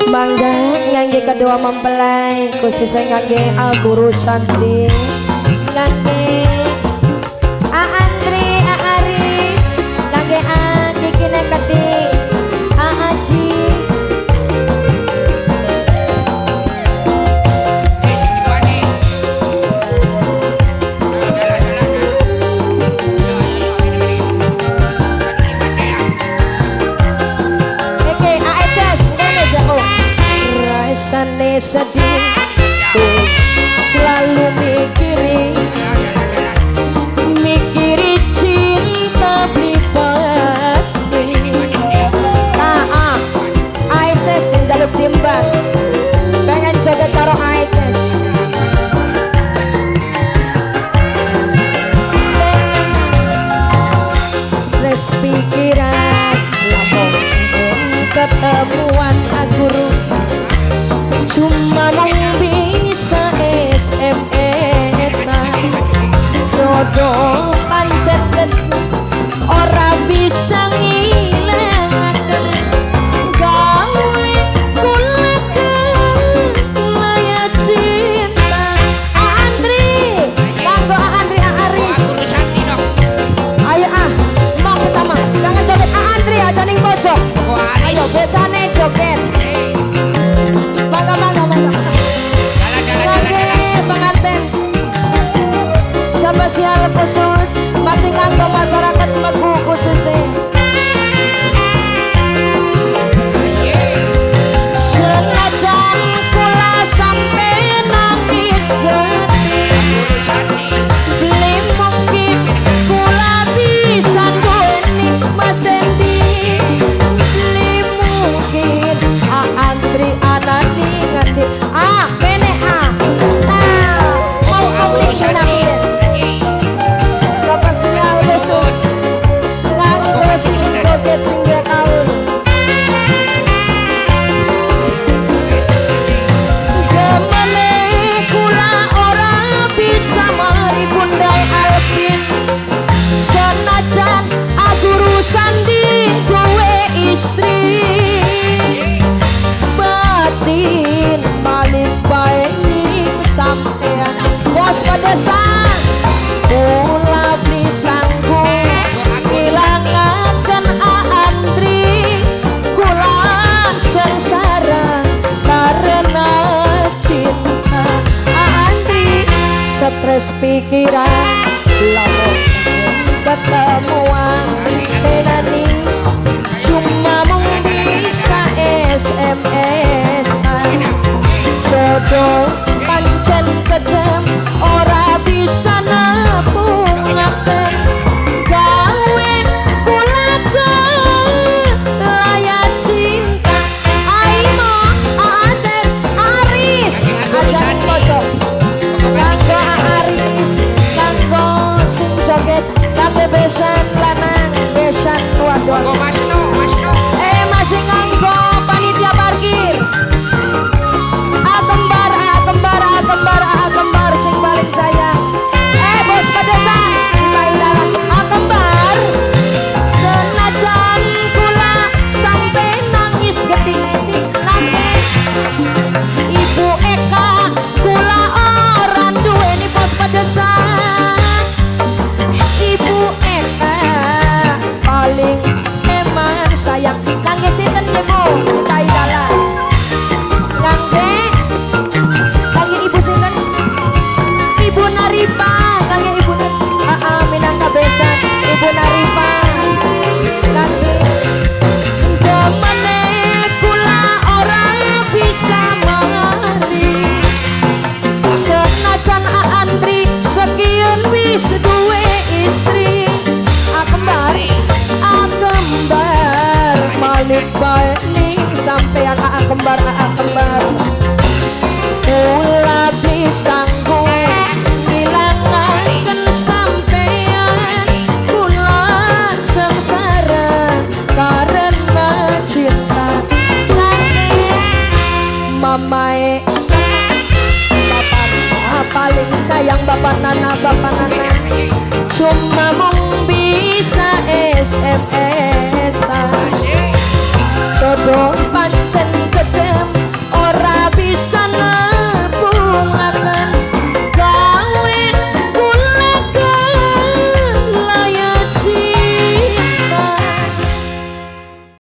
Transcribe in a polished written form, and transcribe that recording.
Mangga ngangge kedua mempelai khususnya ngangge Guru Santi ngangge Andri Aris ngangge Kiki Nekati Aji rasane sedih tuh selalu mikiri cinta beli pasti Aices yang jaluk timbang pengen joget karo Aices terus pikiran lamun ketemuan guru cuma mau bisa SMS-an jodoh pancet ora bisa ngilangaken gawe kula laya cinta Andri kanggo Andri Aris ayo mau kita mah jangan joget Andri aja ning pojok ayo besane joget spesial khusus masih nganggo masyarakat Megu khususnya senajan kula sampai nangis gede beli mungkin kula bisa duweni Mas Endi beli mungkin Andri Anani ngandi kene mau ngomong nanti joget singga tahun gemene kula ora bisa mari bundai Alvin senajan Guru Sandi duwe istri batin balik bae ning sampean bos pedesan kula beli sanggup ngilangaken Andri kula sengsara karena cinta Andri stres pikiran lamun ketemuan tenani cuma mau bisa SMS-an jodoh pancen kejem ora bisa napungaken gawe kula laya cinta aimo Asep Aris aja pojok kanggo Aris kanggo sing joget kanggo besan lanang besan wadon masih nganggo panitia parkir kembar sing paling sayang bos pedesan Thailand kembar senajan kula sampai nangis geting sing nangis Ibu Eka kula orang duweni bos pedesan Ibu Eka paling eman sayang nangis sinten jemo Thailand ngangge Ibu sinten Ibu Naripa nangge Ibu Minangka besan Ibu Naripa nangge demene kula ora bisa mari senajan Andri sekian wis duwe istri kembar malik bae ning sampean kembar kula beli sanggup ngilangaken sampean kula sengsara karena cinta mamae bapak paling sayang bapak nana cuma mau bisa SMS-an jodoh